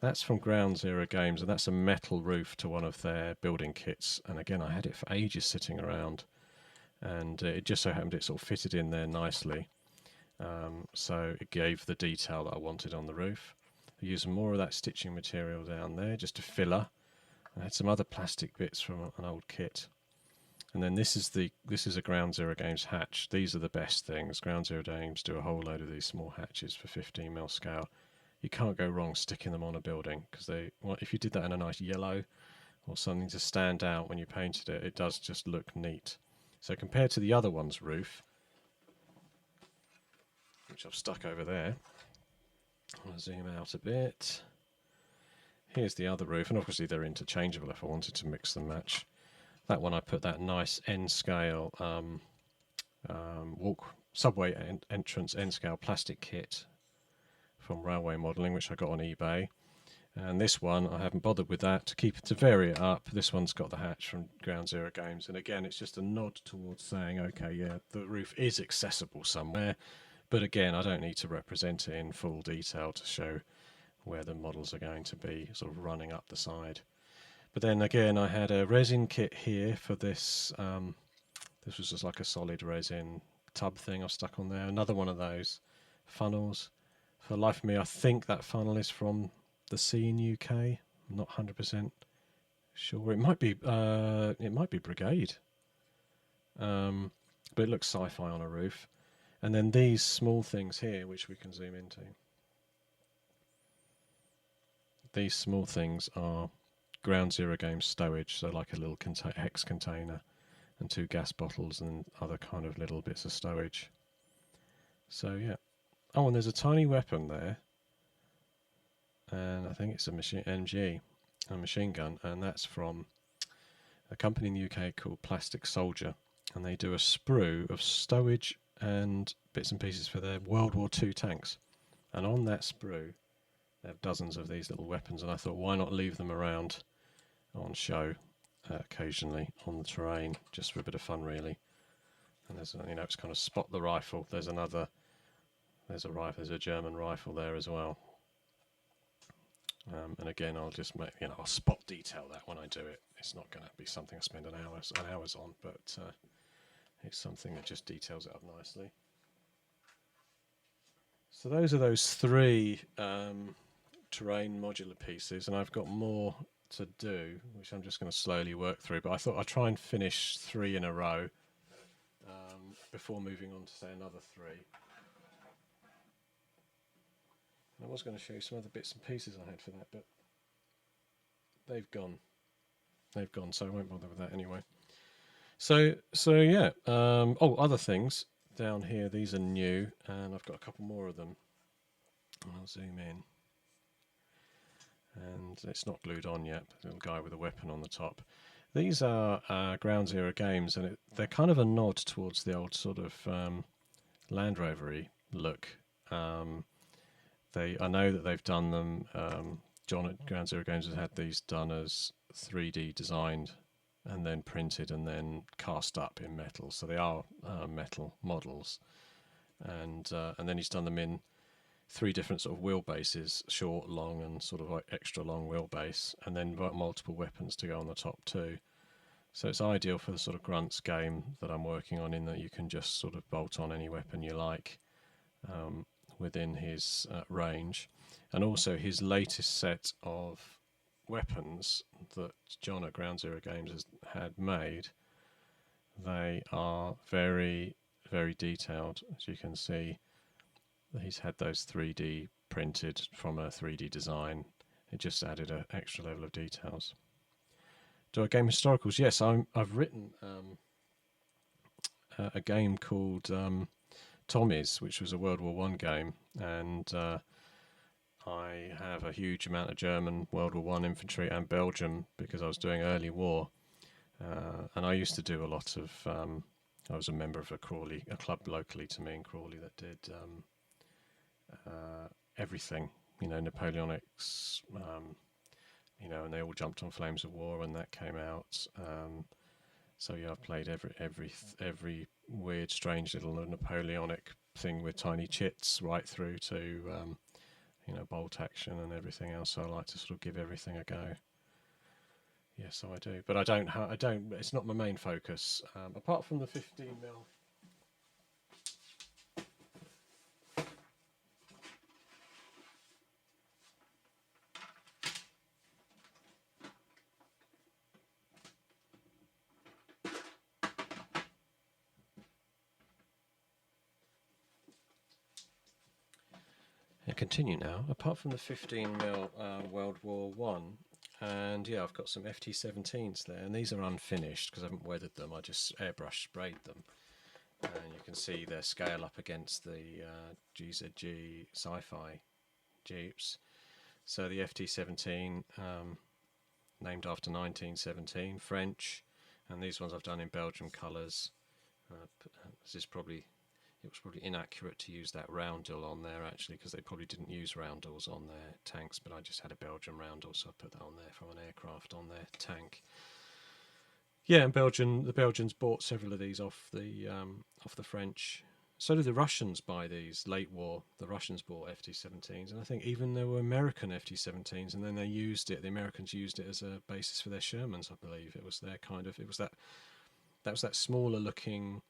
That's from Ground Zero Games, and that's a metal roof to one of their building kits. And again, I had it for ages sitting around, and it just so happened it sort of fitted in there nicely. So it gave the detail that I wanted on the roof. I used more of that stitching material down there, just a filler. I had some other plastic bits from an old kit. And then this is a Ground Zero Games hatch. These are the best things. Ground Zero Games do a whole load of these small hatches for 15mm scale. You can't go wrong sticking them on a building, because if you did that in a nice yellow or something to stand out when you painted it, it does just look neat. So compared to the other one's roof, which I've stuck over there, I'll zoom out a bit. Here's the other roof, and obviously they're interchangeable if I wanted to mix and match. That one I put that nice N-scale subway entrance N-scale plastic kit from Railway Modelling, which I got on eBay. And this one, I haven't bothered with that to vary it up. This one's got the hatch from Ground Zero Games. And again, it's just a nod towards saying, okay, yeah, the roof is accessible somewhere. But again, I don't need to represent it in full detail to show where the models are going to be sort of running up the side. But then again, I had a resin kit here for this. This was just like a solid resin tub thing I've stuck on there. Another one of those funnels. For the life of me, I think that funnel is from the Scene UK. I'm not 100% sure. It might be Brigade. But it looks sci-fi on a roof. And then these small things here, which we can zoom into. These small things are Ground Zero Games stowage, so like a little hex container and 2 gas bottles and other kind of little bits of stowage. So yeah. Oh, and there's a tiny weapon there, and I think it's a MG, a machine gun, and that's from a company in the UK called Plastic Soldier, and they do a sprue of stowage and bits and pieces for their World War II tanks. And on that sprue, they have dozens of these little weapons, and I thought, why not leave them around on show occasionally on the terrain, just for a bit of fun, really. And there's, it's kind of spot the rifle. There's a German rifle there as well. And again, I'll just I'll spot detail that when I do it. It's not going to be something I spend an hours on, but it's something that just details it up nicely. So those are those 3 terrain modular pieces, and I've got more to do, which I'm just going to slowly work through. But I thought I'd try and finish 3 in a row before moving on to say another 3. I was going to show you some other bits and pieces I had for that, but they've gone. So I won't bother with that anyway. So yeah. Other things down here. These are new, and I've got a couple more of them. I'll zoom in, and it's not glued on yet. But the little guy with a weapon on the top. These are Ground Zero Games, and they're kind of a nod towards the old sort of Land Rover-y look I know that they've done them. John at Ground Zero Games has had these done as 3D designed and then printed and then cast up in metal. So they are metal models, and then he's done them in 3 different sort of wheelbases: short, long, and sort of like extra long wheelbase, and then multiple weapons to go on the top too. So it's ideal for the sort of grunts game that I'm working on, in that you can just sort of bolt on any weapon you like within his range. And also his latest set of weapons that John at Ground Zero Games has had made, they are very, very detailed. As you can see, he's had those 3D printed from a 3D design. It just added an extra level of details. Do I game historicals? Yes, I've written a game called Tommy's, which was a World War One game, and I have a huge amount of German World War One infantry and Belgium because I was doing early war, and I used to do a lot of. I was a member of a club locally to me in Crawley that did everything, Napoleonics, and they all jumped on Flames of War when that came out. So yeah, I've played every weird, strange little Napoleonic thing with tiny chits, right through to bolt action and everything else. So I like to sort of give everything a go. Yes, so I do, but I don't. It's not my main focus. Apart from the 15mm. Continue now. Apart from the 15mm World War One, and yeah, I've got some FT17s there, and these are unfinished because I haven't weathered them. I just airbrush sprayed them, and you can see their scale up against the GZG SCIFI Jeeps. So the FT17, named after 1917, French, and these ones I've done in Belgium colours. It was probably inaccurate to use that roundel on there, actually, because they probably didn't use roundels on their tanks, but I just had a Belgian roundel, so I put that on there from an aircraft on their tank. Yeah, and the Belgians bought several of these off the French. So did the Russians buy these late war. The Russians bought FT17s, and I think even there were American FT17s, and then the Americans used it as a basis for their Shermans, I believe. It was that smaller looking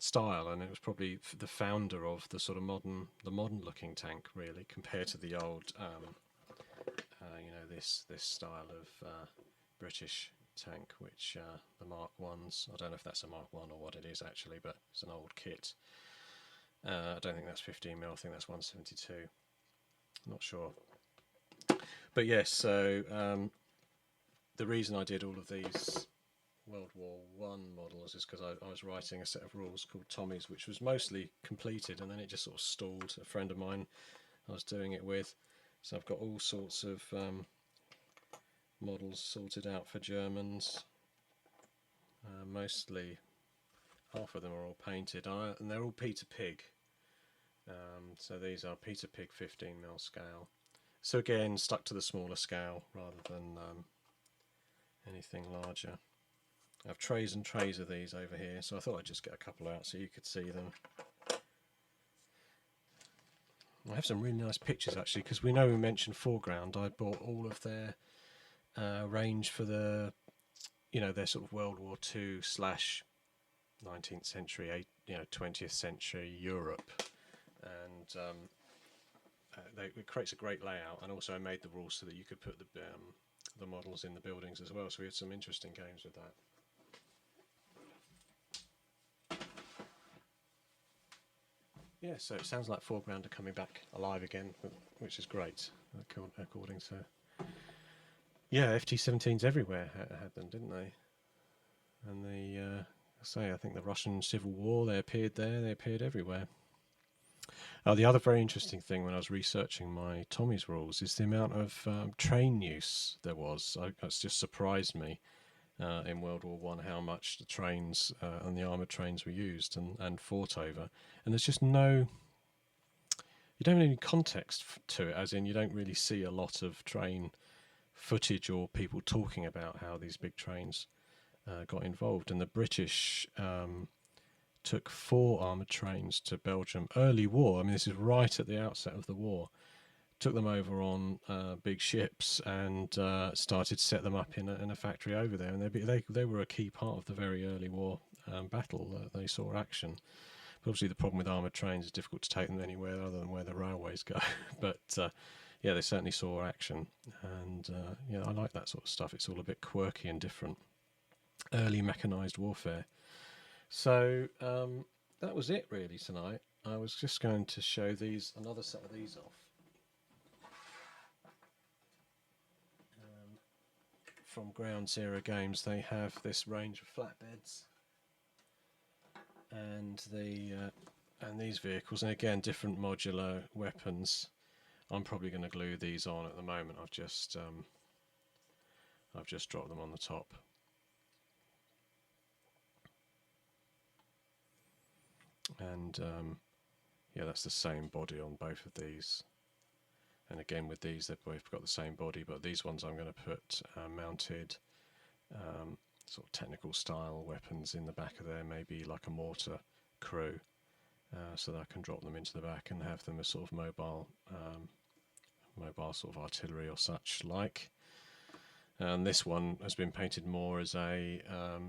style, and it was probably the founder of the sort of modern looking tank, really, compared to the old this style of British tank, which the Mark 1s, I don't know if that's a Mark 1 or what it is actually, but it's an old kit. I don't think that's 15mm, I think that's 172, not sure. But yes, so the reason I did all of these World War One models is because I was writing a set of rules called Tommy's, which was mostly completed, and then it just sort of stalled. A friend of mine I was doing it with, so I've got all sorts of models sorted out for Germans. Mostly, half of them are all painted, and they're all Peter Pig. So these are Peter Pig 15mm scale. So again, stuck to the smaller scale rather than anything larger. I have trays and trays of these over here, so I thought I'd just get a couple out so you could see them. I have some really nice pictures actually, because we mentioned Foreground. I bought all of their range for their sort of World War II / 19th century, 20th century Europe, and it creates a great layout. And also I made the rules so that you could put the models in the buildings as well. So we had some interesting games with that. Yeah, so it sounds like Foreground are coming back alive again, which is great, according to... Yeah, FT17s everywhere had them, didn't they? And I think the Russian Civil War, they appeared there, they appeared everywhere. The other very interesting thing when I was researching my Tommy's rules is the amount of train use there was. It's just surprised me in World War One how much the trains and the armoured trains were used and fought over. And there's just no you don't have any context to it, as in you don't really see a lot of train footage or people talking about how these big trains got involved. And the British took 4 armoured trains to Belgium early war. I mean, this is right at the outset of the war. Took them over on big ships and started to set them up in a factory over there. And they were a key part of the very early war battle. They saw action. But obviously, the problem with armoured trains is difficult to take them anywhere other than where the railways go. But yeah, they certainly saw action. And yeah, I like that sort of stuff. It's all a bit quirky and different. Early mechanised warfare. So that was it really tonight. I was just going to show another set of these off. From Ground Zero Games, they have this range of flatbeds and these vehicles, and again different modular weapons. I'm probably going to glue these on at the moment. I've just dropped them on the top. And yeah, that's the same body on both of these. And again with these, they've both got the same body, but these ones I'm going to put mounted sort of technical style weapons in the back of there, maybe like a mortar crew, so that I can drop them into the back and have them as sort of mobile sort of artillery or such like. And this one has been painted more as a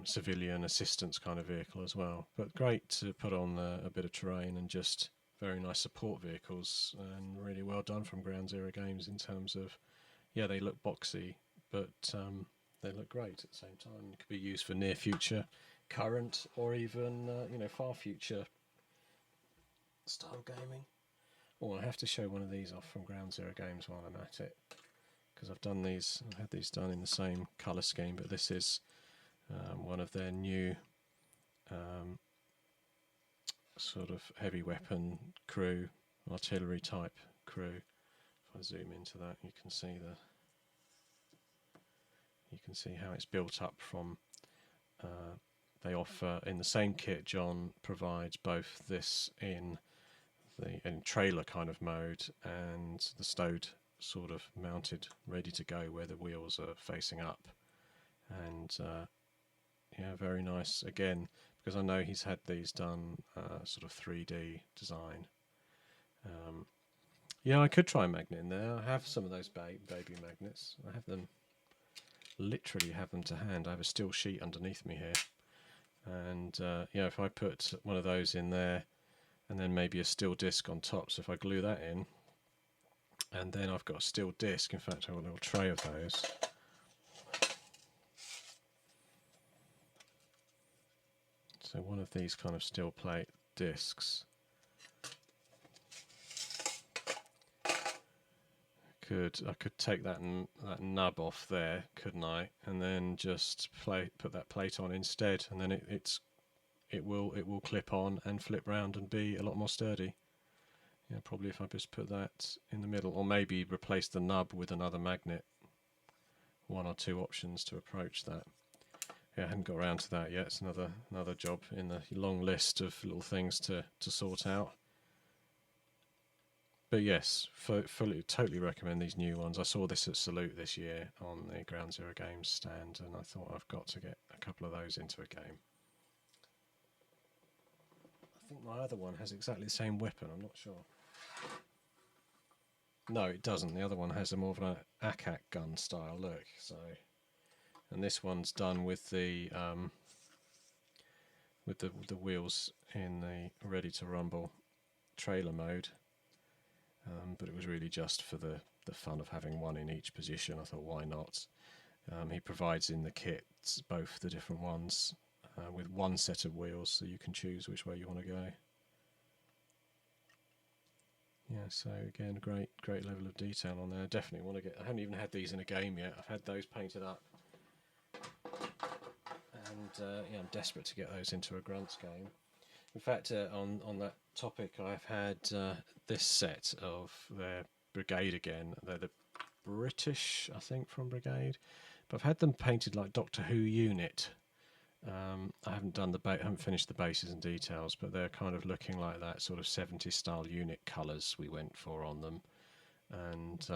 civilian assistance kind of vehicle as well. But great to put on a bit of terrain, and just very nice support vehicles, and really well done from Ground Zero Games in terms of, yeah, they look boxy, but they look great at the same time. It could be used for near future, current, or even far future style gaming. Oh, I have to show one of these off from Ground Zero Games while I'm at it, because I've had these done in the same colour scheme, but this is one of their new sort of heavy weapon crew, artillery type crew. If I zoom into that, you can see how it's built up from. They offer in the same kit. John provides both this in trailer kind of mode and the stowed sort of mounted, ready to go, where the wheels are facing up. And yeah, very nice again, because I know he's had these done sort of 3D design. Yeah, I could try a magnet in there. I have some of those baby magnets. I have them, literally have them to hand. I have a steel sheet underneath me here, and yeah, if I put one of those in there and then maybe a steel disc on top, so if I glue that in, and then I've got a steel disc, in fact I have a little tray of those. So one of these kind of steel plate discs I could take that nub off there, couldn't I? And then just put that plate on instead, and then it will clip on and flip round and be a lot more sturdy. Yeah, probably if I just put that in the middle, or maybe replace the nub with another magnet. One or two options to approach that. Yeah, I hadn't got around to that yet. It's another job in the long list of little things to sort out. But yes, totally recommend these new ones. I saw this at Salute this year on the Ground Zero Games stand, and I thought I've got to get a couple of those into a game. I think my other one has exactly the same weapon, I'm not sure. No, it doesn't. The other one has a more of an ACAC gun style look. So, and this one's done with the wheels in the ready to rumble trailer mode. But it was really just for the fun of having one in each position. I thought, why not? He provides in the kit both the different ones with one set of wheels, so you can choose which way you want to go. Yeah, so again, great level of detail on there. Definitely want to get. I haven't even had these in a game yet. I've had those painted up, and yeah, I'm desperate to get those into a Grunts game. In fact, on that topic, I've had this set of their Brigade again. They're the British, I think, from Brigade, but I've had them painted like Doctor Who unit, I haven't done haven't finished the bases and details, but they're kind of looking like that sort of 70s style unit colours we went for on them, and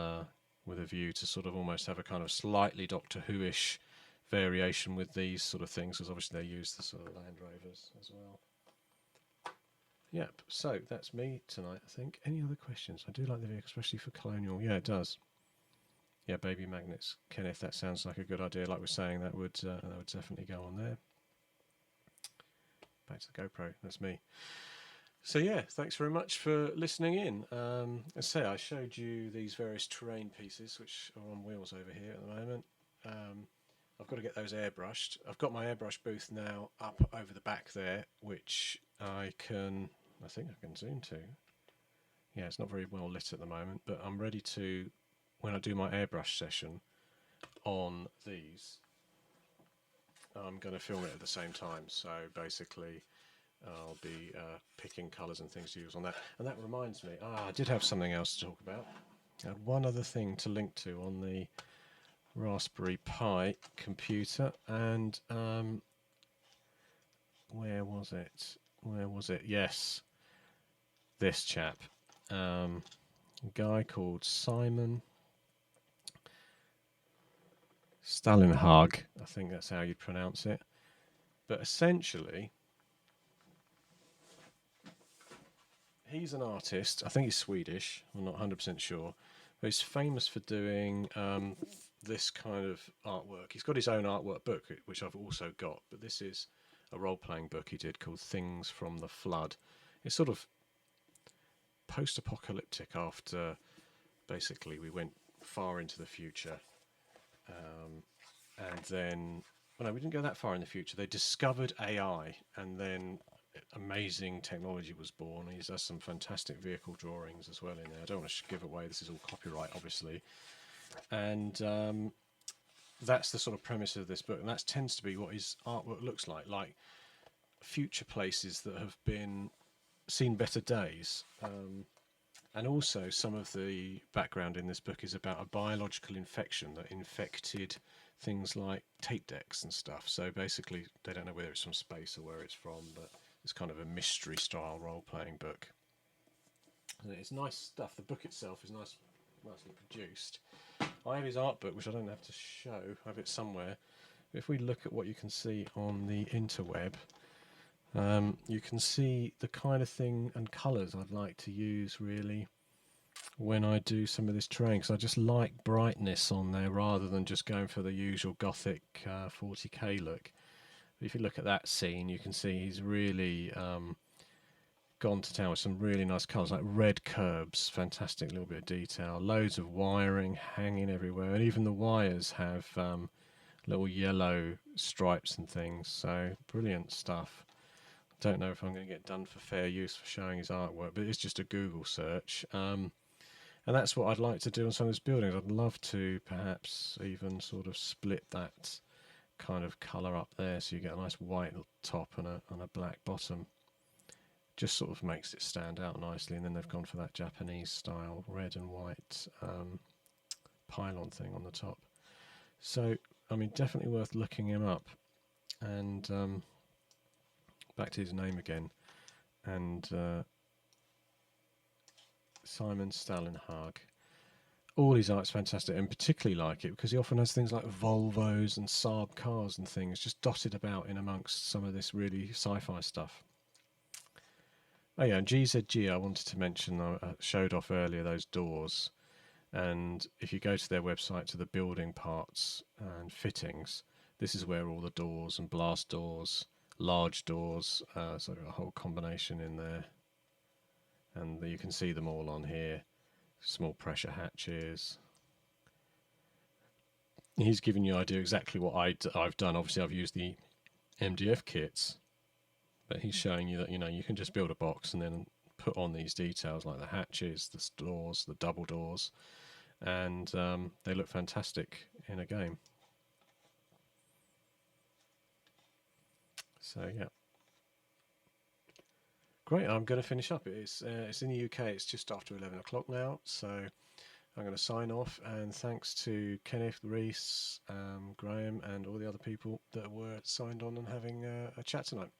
with a view to sort of almost have a kind of slightly Doctor Who-ish variation with these sort of things, because obviously they use the sort of Land Rovers as well. Yep, so that's me tonight, I think. Any other questions? I do like the vehicle, especially for Colonial. Yeah, it does. Yeah, baby magnets. Kenneth, that sounds like a good idea. Like we're saying, that would definitely go on there. Back to the GoPro, that's me. So yeah, thanks very much for listening in. As I say, I showed you these various terrain pieces, which are on wheels over here at the moment. I've got to get those airbrushed. I've got my airbrush booth now up over the back there, which I think I can zoom to. Yeah, it's not very well lit at the moment, but I'm ready to, when I do my airbrush session on these, I'm going to film it at the same time. So basically, I'll be picking colours and things to use on that. And that reminds me, I did have something else to talk about. I had one other thing to link to on the Raspberry Pi computer, and where was it? Yes, this chap. A guy called Simon Stalenhag, I think that's how you pronounce it. But essentially, he's an artist. I think he's Swedish. I'm not 100% sure. But he's famous for doing this kind of artwork. He's got his own artwork book, which I've also got. But this is a role-playing book he did called Things from the Flood. It's sort of post-apocalyptic after, basically, we went far into the future. And then, well, no, we didn't go that far in the future. They discovered AI, and then amazing technology was born. He does some fantastic vehicle drawings as well in there. I don't want to give away, this is all copyright, obviously. And that's the sort of premise of this book, and that tends to be what his artwork looks like future places that have been seen better days. And also, some of the background in this book is about a biological infection that infected things like tape decks and stuff. So basically, they don't know whether it's from space or where it's from, but it's kind of a mystery style role-playing book. And it's nice stuff. The book itself is nicely produced. I have his art book, which I don't have to show. I have it somewhere. If we look at what you can see on the interweb, you can see the kind of thing and colours I'd like to use really when I do some of this terrain, because I just like brightness on there rather than just going for the usual gothic 40k look. But if you look at that scene, you can see he's really gone to town with some really nice colours, like red curbs, fantastic little bit of detail, loads of wiring hanging everywhere, and even the wires have little yellow stripes and things, so brilliant stuff. Don't know if I'm going to get done for fair use for showing his artwork, but it's just a Google search. And that's what I'd like to do on some of his buildings. I'd love to perhaps even sort of split that kind of colour up there, so you get a nice white top and a black bottom. Just sort of makes it stand out nicely. And then they've gone for that Japanese style red and white pylon thing on the top. So, I mean, definitely worth looking him up. And back to his name again. And Simon Stalenhag. All his art's fantastic, and particularly like it because he often has things like Volvos and Saab cars and things just dotted about in amongst some of this really sci-fi stuff. Oh yeah, and GZG I wanted to mention, I showed off earlier those doors, and if you go to their website to the building parts and fittings, this is where all the doors and blast doors, large doors, so a whole combination in there, and you can see them all on here. Small pressure hatches. He's giving you an idea exactly what I've done. Obviously, I've used the MDF kits, but he's showing you that you can just build a box and then put on these details like the hatches, the doors, the double doors, and they look fantastic in a game. So yeah, great. I'm going to finish up. It's in the UK. It's just after 11 o'clock now, so I'm going to sign off, and thanks to Kenneth, Reese, Graham, and all the other people that were signed on and having a chat tonight.